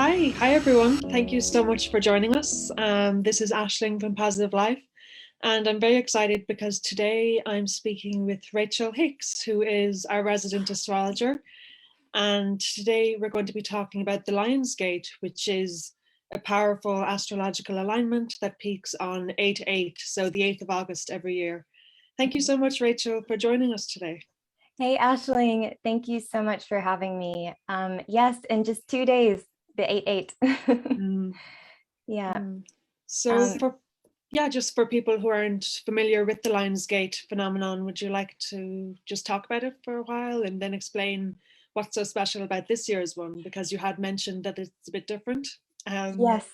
Hi everyone. Thank you so much for joining us. This is Aisling from Positive Life, and I'm very excited because today I'm speaking with Rachelle Hicks, who is our resident astrologer. And today we're going to be talking about the Lion's Gate, which is a powerful astrological alignment that peaks on 8/8, so the 8th of August every year. Thank you so much, Rachelle, for joining us today. Hey, Aisling, thank you so much for having me. Yes, in just 2 days, the 8/8. Yeah. So just for people who aren't familiar with the Lion's Gate phenomenon, would you like to just talk about it for a while and then explain what's so special about this year's one? Because you had mentioned that it's a bit different. Yes.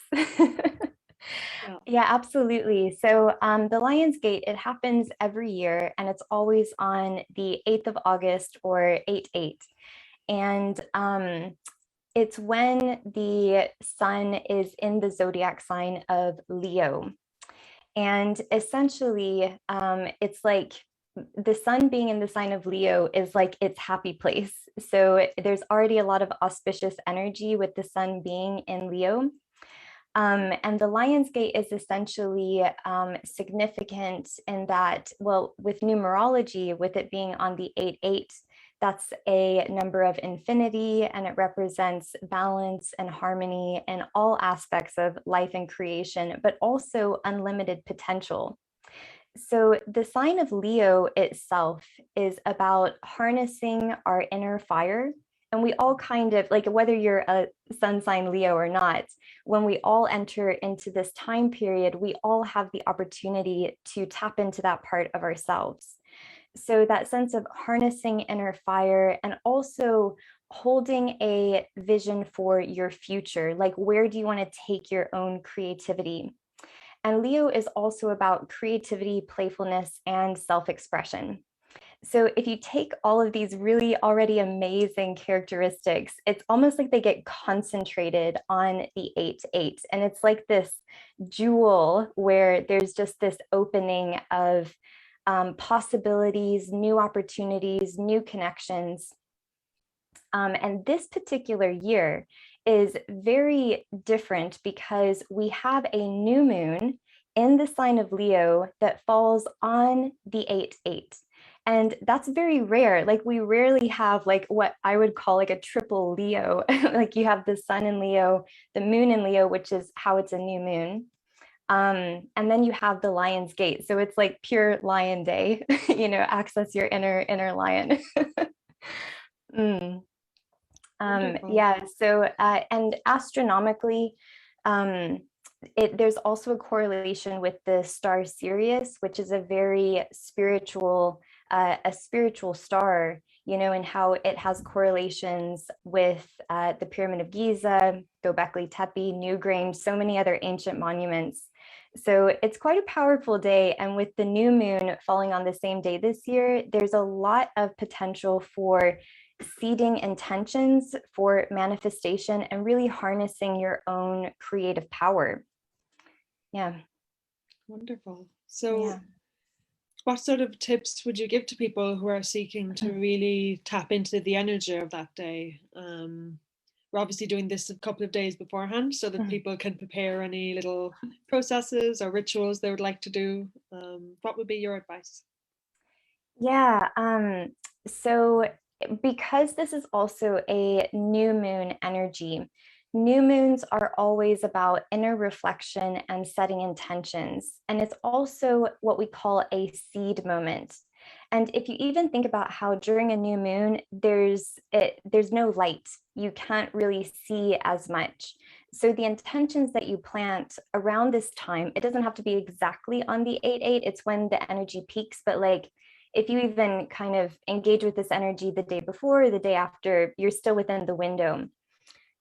Yeah, absolutely. So the Lion's Gate, it happens every year and it's always on the 8th of August or 8/8. And it's when the sun is in the zodiac sign of Leo. And essentially, it's like the sun being in the sign of Leo is like its happy place. So there's already a lot of auspicious energy with the sun being in Leo. And the Lion's Gate is essentially significant in that, well, with numerology, with it being on the 8/8, that's a number of infinity, and it represents balance and harmony in all aspects of life and creation, but also unlimited potential. So the sign of Leo itself is about harnessing our inner fire. And we all kind of, like, whether you're a sun sign Leo or not, when we all enter into this time period, we all have the opportunity to tap into that part of ourselves. So that sense of harnessing inner fire and also holding a vision for your future, like where do you want to take your own creativity? And Leo is also about creativity, playfulness, and self-expression. So if you take all of these really already amazing characteristics, it's almost like they get concentrated on the 8/8. And it's like this jewel where there's just this opening of possibilities, new opportunities, new connections. And this particular year is very different because we have a new moon in the sign of Leo that falls on the 8/8. And that's very rare. Like we rarely have like what I would call like a triple Leo. Like you have the sun in Leo, the moon in Leo, which is how it's a new moon. And then you have the Lion's Gate. So it's like pure Lion Day, access your inner lion. Yeah, so and astronomically, there's also a correlation with the star Sirius, which is a very spiritual star, and how it has correlations with the Pyramid of Giza, Göbekli Tepe, Newgrange, so many other ancient monuments. So it's quite a powerful day. And with the new moon falling on the same day this year, there's a lot of potential for seeding intentions for manifestation and really harnessing your own creative power. Yeah. Wonderful. So what sort of tips would you give to people who are seeking to really tap into the energy of that day? We're obviously doing this a couple of days beforehand so that people can prepare any little processes or rituals they would like to do. What would be your advice? Yeah, so because this is also a new moon energy, new moons are always about inner reflection and setting intentions. And it's also what we call a seed moment. And if you even think about how during a new moon, there's no light, you can't really see as much. So the intentions that you plant around this time, it doesn't have to be exactly on the 8/8, it's when the energy peaks, but like if you even kind of engage with this energy the day before or the day after, you're still within the window.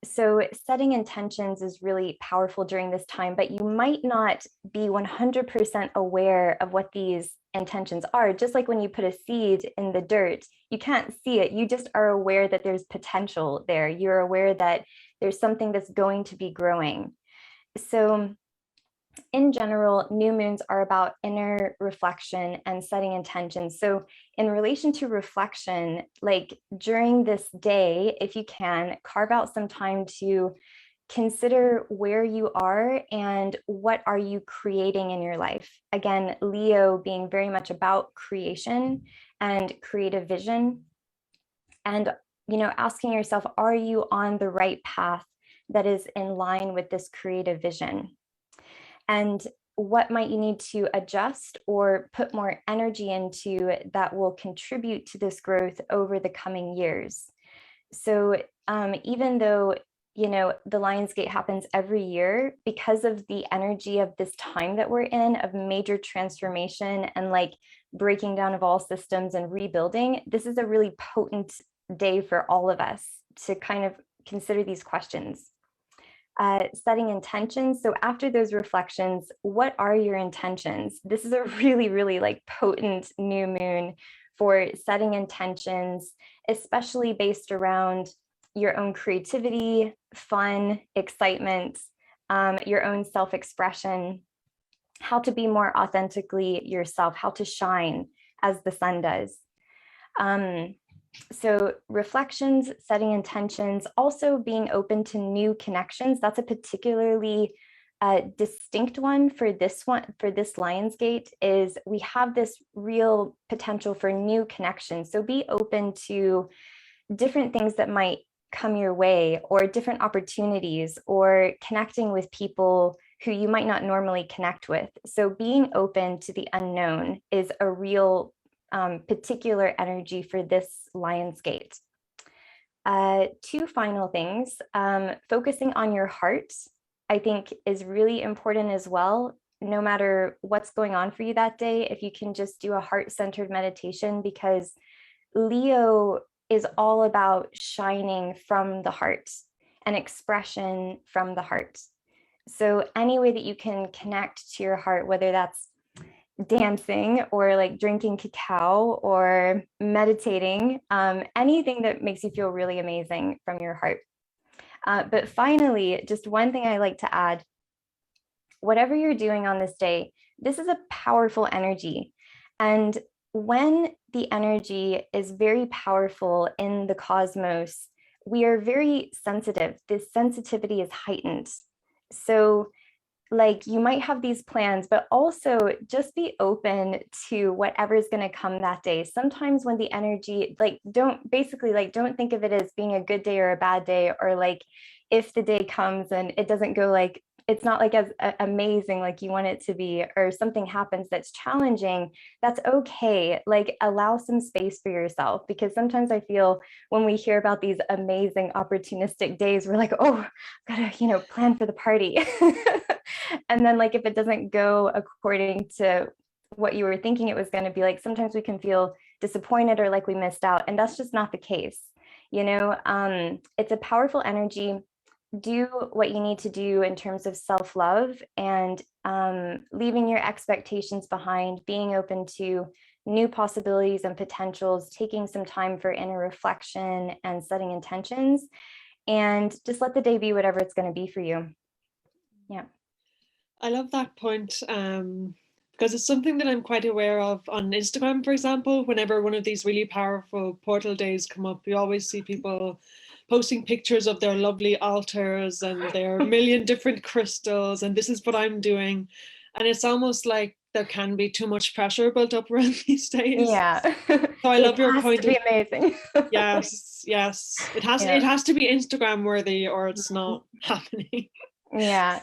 So setting intentions is really powerful during this time, but you might not be 100% aware of what these intentions are. Just like when you put a seed in the dirt, you can't see it. You just are aware that there's potential there. You're aware that there's something that's going to be growing. So in general, new moons are about inner reflection and setting intentions. So in relation to reflection, like during this day, if you can, carve out some time to consider where you are and what are you creating in your life. Again, Leo being very much about creation and creative vision. And, asking yourself, are you on the right path that is in line with this creative vision? And what might you need to adjust or put more energy into that will contribute to this growth over the coming years? So even though, the Lion's Gate happens every year, because of the energy of this time that we're in, of major transformation and like breaking down of all systems and rebuilding, this is a really potent day for all of us to kind of consider these questions. Setting intentions. So after those reflections, what are your intentions? This is a really, really like potent new moon for setting intentions, especially based around your own creativity, fun, excitement, your own self-expression, how to be more authentically yourself, how to shine as the sun does. So reflections, setting intentions, also being open to new connections. That's a particularly distinct one for this Lion's Gate, is we have this real potential for new connections. So be open to different things that might come your way, or different opportunities, or connecting with people who you might not normally connect with. So being open to the unknown is a real particular energy for this Lion's Gate. Two final things. Focusing on your heart, I think, is really important as well. No matter what's going on for you that day, if you can just do a heart-centered meditation, because Leo is all about shining from the heart and expression from the heart. So any way that you can connect to your heart, whether that's dancing or like drinking cacao or meditating, anything that makes you feel really amazing from your heart. But finally, just one thing I like to add, whatever you're doing on this day, this is a powerful energy. And when the energy is very powerful in the cosmos, we are very sensitive. This sensitivity is heightened. So like you might have these plans, but also just be open to whatever is going to come that day. Sometimes when the energy, don't think of it as being a good day or a bad day, or like if the day comes and it doesn't go like, it's not like as amazing like you want it to be, or something happens that's challenging, that's okay. Like allow some space for yourself, because sometimes I feel when we hear about these amazing opportunistic days, we're like, oh, gotta, plan for the party. And then like if it doesn't go according to what you were thinking it was going to be, like sometimes we can feel disappointed or like we missed out, and that's just not the case. It's a powerful energy. Do what you need to do in terms of self-love, and leaving your expectations behind, being open to new possibilities and potentials, taking some time for inner reflection and setting intentions, and just let the day be whatever it's going to be for you. Yeah. I love that point, because it's something that I'm quite aware of on Instagram, for example. Whenever one of these really powerful portal days come up, you always see people posting pictures of their lovely altars and their million different crystals, and this is what I'm doing. And it's almost like there can be too much pressure built up around these days. Yeah. So I love your point. It has to be amazing. Yes. It has to be Instagram worthy, or it's not happening. Yeah.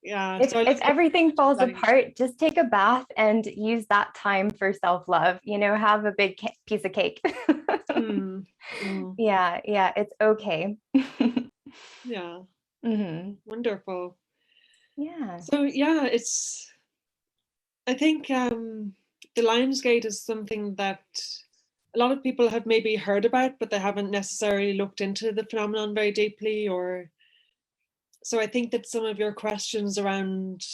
Yeah. If everything falls apart, just take a bath and use that time for self-love, have a big piece of cake. Yeah, it's okay. Yeah. Mm-hmm. Wonderful. Yeah. So yeah, I think the Lion's Gate is something that a lot of people have maybe heard about, but they haven't necessarily looked into the phenomenon very deeply. So I think that some of your questions around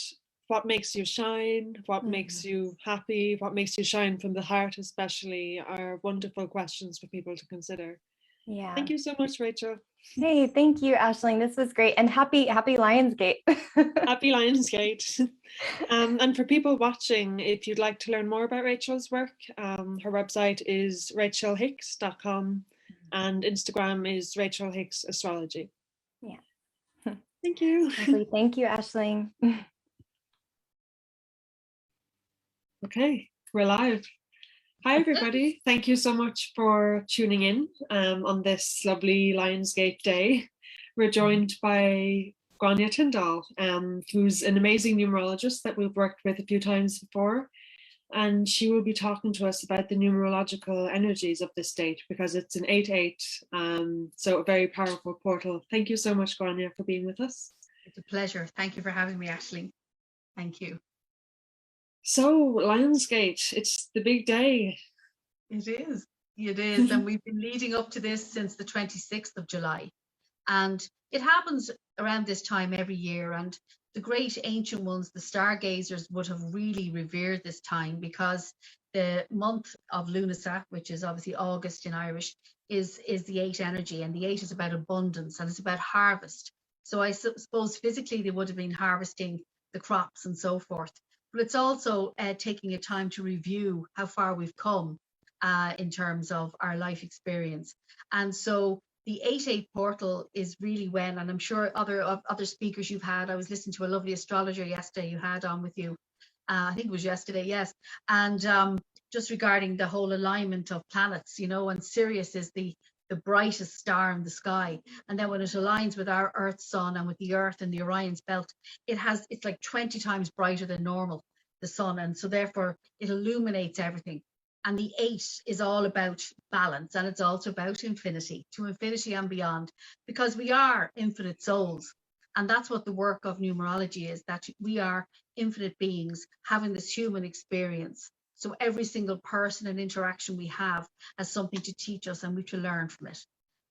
what makes you shine, what makes you happy, what makes you shine from the heart especially, are wonderful questions for people to consider. Yeah. Thank you so much, Rachel. Hey, thank you, Aisling. This was great. And happy Lion's Gate. Happy Lion's Gate. And for people watching, if you'd like to learn more about Rachel's work, her website is rachelhicks.com and Instagram is Rachelle Hicks Astrology. Yeah. Thank you. Lovely. Thank you, Aisling. Okay, we're live. Hi, everybody. Thank you so much for tuning in on this lovely Lionsgate day. We're joined by Gráinne Tyndall, who's an amazing numerologist that we've worked with a few times before. And she will be talking to us about the numerological energies of this date because it's an 8-8, so a very powerful portal. Thank you so much, Gráinne, for being with us. It's a pleasure. Thank you for having me, Aisling. Thank you. So, Lionsgate, it's the big day. It is. It is. And we've been leading up to this since the 26th of July. And it happens around this time every year. And the great ancient ones, the stargazers, would have really revered this time because the month of Lunasa, which is obviously August in Irish, is the 8 energy. And the 8 is about abundance and it's about harvest. So I suppose physically they would have been harvesting the crops and so forth. But it's also taking a time to review how far we've come in terms of our life experience. And so the 8-8 portal is really when, and I'm sure other speakers you've had, I was listening to a lovely astrologer yesterday you had on with you. I think it was yesterday, yes. And just regarding the whole alignment of planets, you know, and Sirius is the brightest star in the sky. And then when it aligns with our Earth sun and with the Earth and the Orion's belt, it's like 20 times brighter than normal, the sun. And so therefore it illuminates everything. And the 8 is all about balance, and it's also about infinity, to infinity and beyond, because we are infinite souls. And that's what the work of numerology is, that we are infinite beings having this human experience. So every single person and interaction we have has something to teach us and we to learn from it.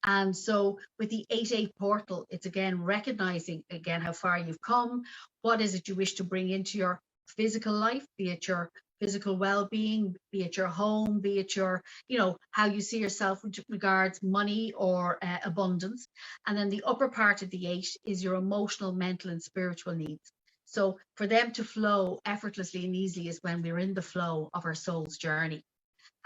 And so with the 8-8 portal, it's again recognizing again how far you've come. What is it you wish to bring into your physical life, be it your physical well-being, be it your home, be it your, you know, how you see yourself with regards money or abundance. And then the upper part of the 8 is your emotional, mental and spiritual needs. So for them to flow effortlessly and easily is when we're in the flow of our soul's journey.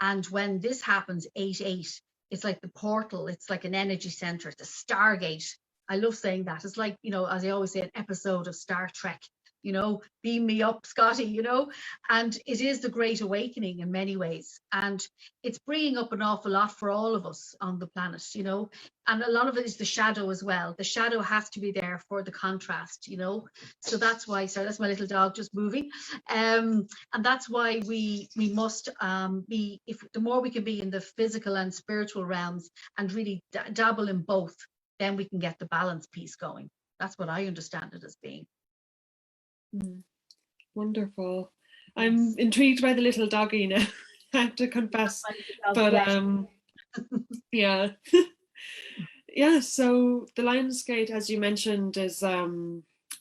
And when this happens, 8-8, it's like the portal, it's like an energy center, it's a stargate. I love saying that. It's like, you know, as I always say, an episode of Star Trek, you know, beam me up, Scotty, you know, and it is the great awakening in many ways. And it's bringing up an awful lot for all of us on the planet, you know, and a lot of it is the shadow as well. The shadow has to be there for the contrast, you know, so that's why, sorry, that's my little dog just moving. And that's why we must be, if the more we can be in the physical and spiritual realms and really dabble in both, then we can get the balance piece going. That's what I understand it as being. Wonderful. I'm intrigued by the little doggy now. I have to confess, but yeah. Yeah, so the Lionsgate, as you mentioned, is a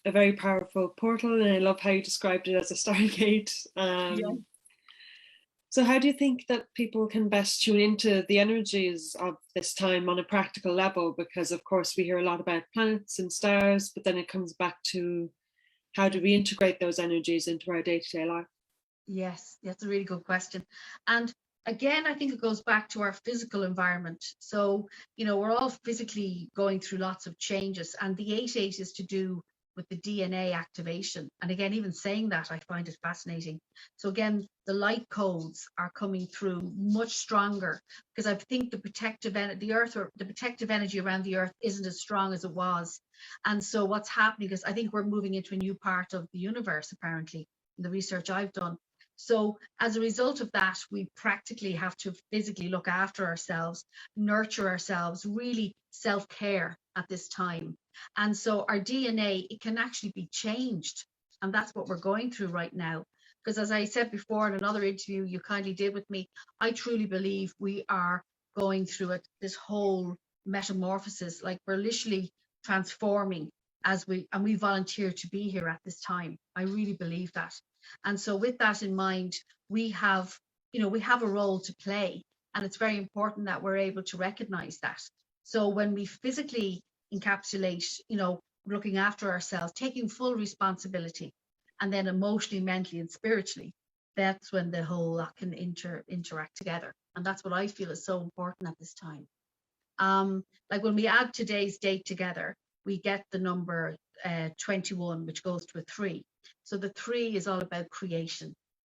very powerful portal, and I love how you described it as a stargate. So how do you think that people can best tune into the energies of this time on a practical level? Because of course we hear a lot about planets and stars, but then it comes back to how do we integrate those energies into our day-to-day life? Yes, that's a really good question. And again, I think it goes back to our physical environment. So, you know, we're all physically going through lots of changes, and the 8-8 is to do with the DNA activation. And again, even saying that, I find it fascinating. So again, the light codes are coming through much stronger, because I think the protective energy around the earth isn't as strong as it was. And so what's happening is I think we're moving into a new part of the universe, apparently, in the research I've done. So as a result of that, we practically have to physically look after ourselves, nurture ourselves, really self-care at this time. And so our DNA, it can actually be changed. And that's what we're going through right now. Because as I said before in another interview you kindly did with me, I truly believe we are going through this whole metamorphosis, like we're literally transforming as we volunteer to be here at this time. I really believe that. And so with that in mind, we have a role to play, and it's very important that we're able to recognize that. So when we physically encapsulate, you know, looking after ourselves, taking full responsibility, and then emotionally, mentally and spiritually, that's when the whole lot can interact together. And that's what I feel is so important at this time. Like when we add today's date together, we get the number 21, which goes to a 3. So the 3 is all about creation,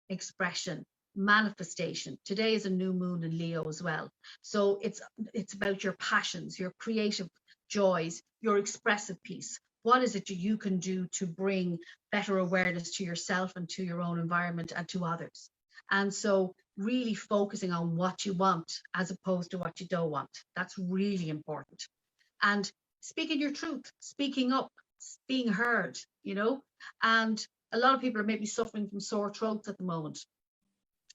expression, manifestation. Today is a new moon in Leo as well. So it's about your passions, your creative joys, your expressive piece. What is it you can do to bring better awareness to yourself and to your own environment and to others? And so really focusing on what you want as opposed to what you don't want. That's really important. And speaking your truth, speaking up, being heard, and a lot of people are maybe suffering from sore throats at the moment.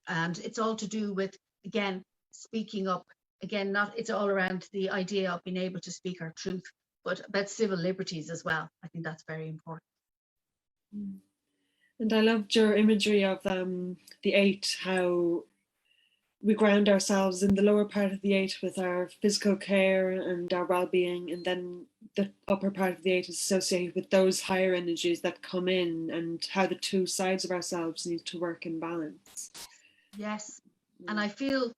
And it's all to do with, again, speaking up. Again, it's all around the idea of being able to speak our truth, but about civil liberties as well. I think that's very important. And I loved your imagery of the 8, how we ground ourselves in the lower part of the 8 with our physical care and our well-being, and then the upper part of the 8 is associated with those higher energies that come in, and how the two sides of ourselves need to work in balance. Yes, and I feel,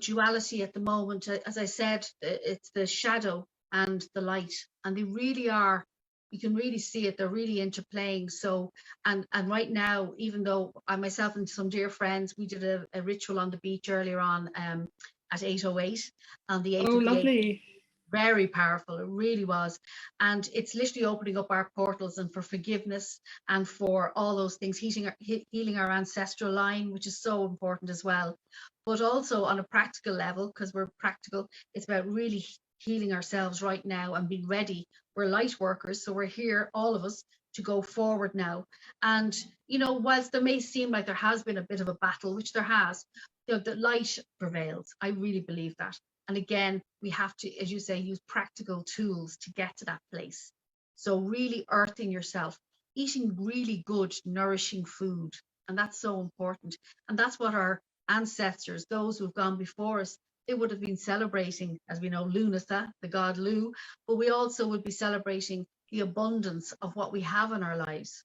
duality at the moment, as I said, it's the shadow and the light, and they really are, you can really see it, they're really interplaying. So, and right now, even though I myself and some dear friends, we did a ritual on the beach earlier on at 8:08 on the 8th of the lovely. 8th. Very powerful, it really was. And it's literally opening up our portals and for forgiveness and for all those things, healing our ancestral line, which is so important as well. But also on a practical level, because we're practical, it's about really healing ourselves right now and being ready. We're light workers, so we're here, all of us, to go forward now. And, whilst there may seem like there has been a bit of a battle, which there has, the light prevails. I really believe that. And again, we have to, as you say, use practical tools to get to that place. So really earthing yourself, eating really good, nourishing food. And that's so important. And that's what our ancestors, those who've gone before us, they would have been celebrating, as we know, Lunasa, the god Lu, but we also would be celebrating the abundance of what we have in our lives.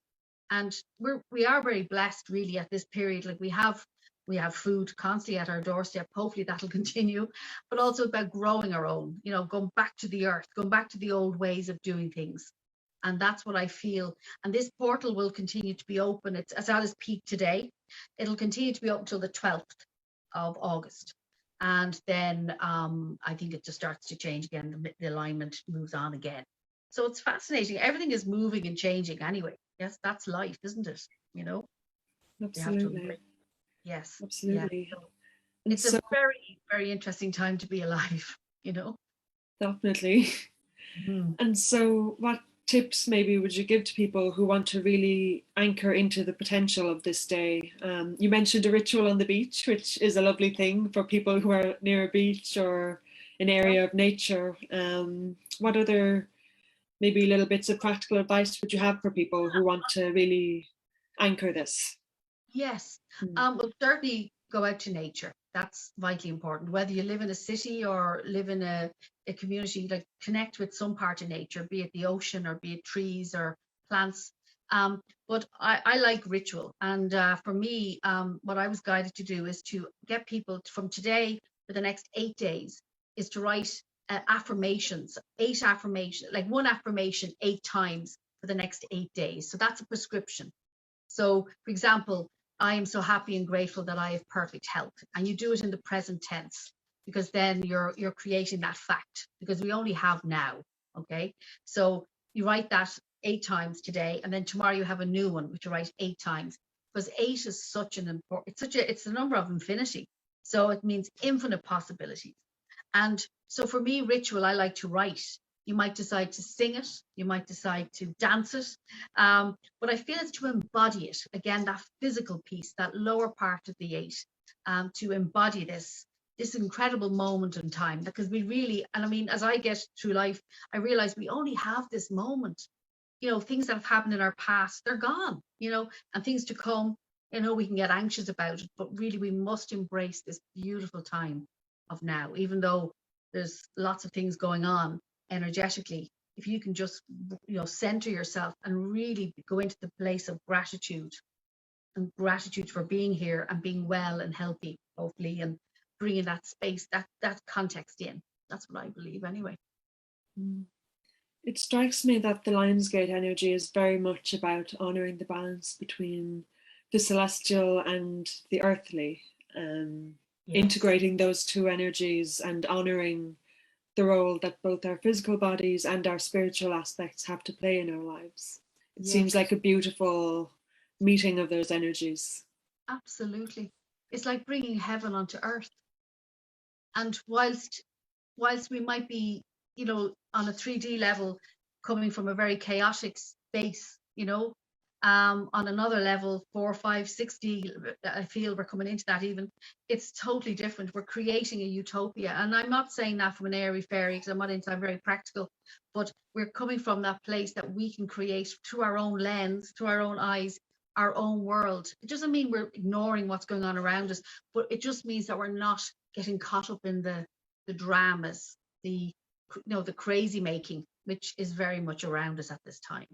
And we are very blessed really at this period. Like we have food constantly at our doorstep. Hopefully that'll continue, but also about growing our own, going back to the earth, going back to the old ways of doing things. And that's what I feel. And this portal will continue to be open. It's at its peak today. It'll continue to be open until the 12th of August. And then I think it just starts to change again. The alignment moves on again. So it's fascinating. Everything is moving and changing anyway. Yes, that's life, isn't it? Absolutely. Yes, absolutely. Yeah. So it's a very, very interesting time to be alive, Definitely. Mm-hmm. And so what tips maybe would you give to people who want to really anchor into the potential of this day? You mentioned a ritual on the beach, which is a lovely thing for people who are near a beach or an area of nature. What other maybe little bits of practical advice would you have for people who want to really anchor this? Yes, well, certainly go out to nature. That's vitally important. Whether you live in a city or live in a community, like connect with some part of nature, be it the ocean or be it trees or plants. But I like ritual. And for me, what I was guided to do is to get people from today for the next 8 days is to write affirmations, 8 affirmations, like one affirmation 8 times for the next 8 days. So that's a prescription. So, for example, I am so happy and grateful that I have perfect health. And you do it in the present tense, because then you're creating that fact, because we only have now. Okay. So you write that 8 times today, and then tomorrow you have a new one, which you write 8 times, because 8 is such an important, it's the number of infinity. So it means infinite possibilities. And so for me, ritual, I like to write. You might decide to sing it, you might decide to dance it, but I feel it's to embody it. Again, that physical piece, that lower part of the 8, to embody this incredible moment in time, because we really, and I mean, as I get through life, I realize we only have this moment. Things that have happened in our past, they're gone, and things to come, we can get anxious about it, but really we must embrace this beautiful time of now, even though there's lots of things going on energetically. If you can just center yourself and really go into the place of gratitude, and gratitude for being here and being well and healthy, hopefully, and bringing that space, that context in. That's what I believe anyway. It strikes me that the Lionsgate energy is very much about honoring the balance between the celestial and the earthly, integrating those two energies and honoring the role that both our physical bodies and our spiritual aspects have to play in our lives. It seems like a beautiful meeting of those energies. Absolutely. It's like bringing heaven onto earth. And whilst we might be, you know, on a 3D level, coming from a very chaotic space, you know, on another level, 4, 5, 6D, I feel we're coming into that even, it's totally different. We're creating a utopia. And I'm not saying that from an airy fairy, because I'm very practical, but we're coming from that place that we can create through our own lens, through our own eyes, our own world. It doesn't mean we're ignoring what's going on around us, but it just means that we're not getting caught up in the dramas, the crazy making, which is very much around us at this time.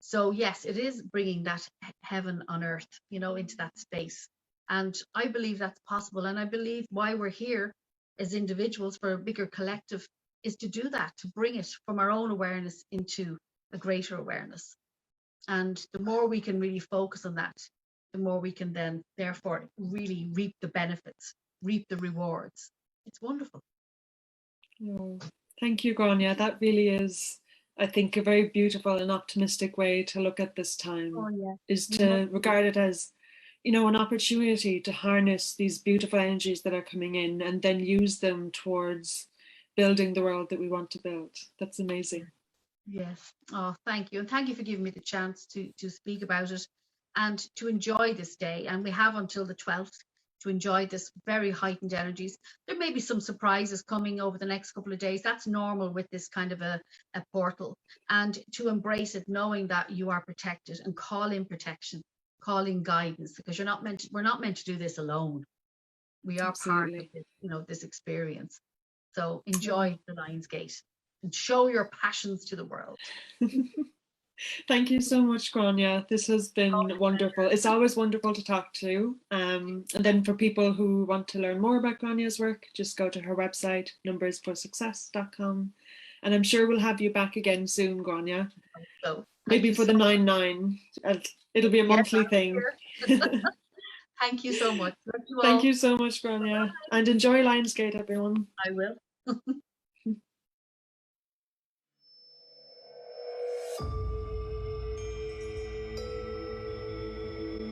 So yes, it is bringing that heaven on earth, you know, into that space. And I believe that's possible. And I believe why we're here as individuals for a bigger collective is to do that, to bring it from our own awareness into a greater awareness. And the more we can really focus on that, the more we can then therefore really reap the benefits, reap the rewards. It's wonderful. Oh, thank you, Gráinne. That really is, I think, a very beautiful and optimistic way to look at this time, is to regard it as, you know, an opportunity to harness these beautiful energies that are coming in and then use them towards building the world that we want to build. That's amazing. Yes. Oh, thank you. And thank you for giving me the chance to speak about it and to enjoy this day. And we have until the 12th to enjoy this very heightened energies. There may be some surprises coming over the next couple of days. That's normal with this kind of a portal. And to embrace it, knowing that you are protected, and call in protection, call in guidance, because we're not meant to do this alone. We are part of this, you know, this experience. So enjoy the Lionsgate and show your passions to the world. Thank you so much, Gráinne. This has been wonderful. It's always wonderful to talk to. And then for people who want to learn more about Gráinne's work, just go to her website, numbersforsuccess.com. And I'm sure we'll have you back again soon, Gráinne. So, maybe for the 9-9. It'll be a monthly thing. Thank you so much. Thank you so much, Gráinne. And enjoy Lionsgate, everyone. I will.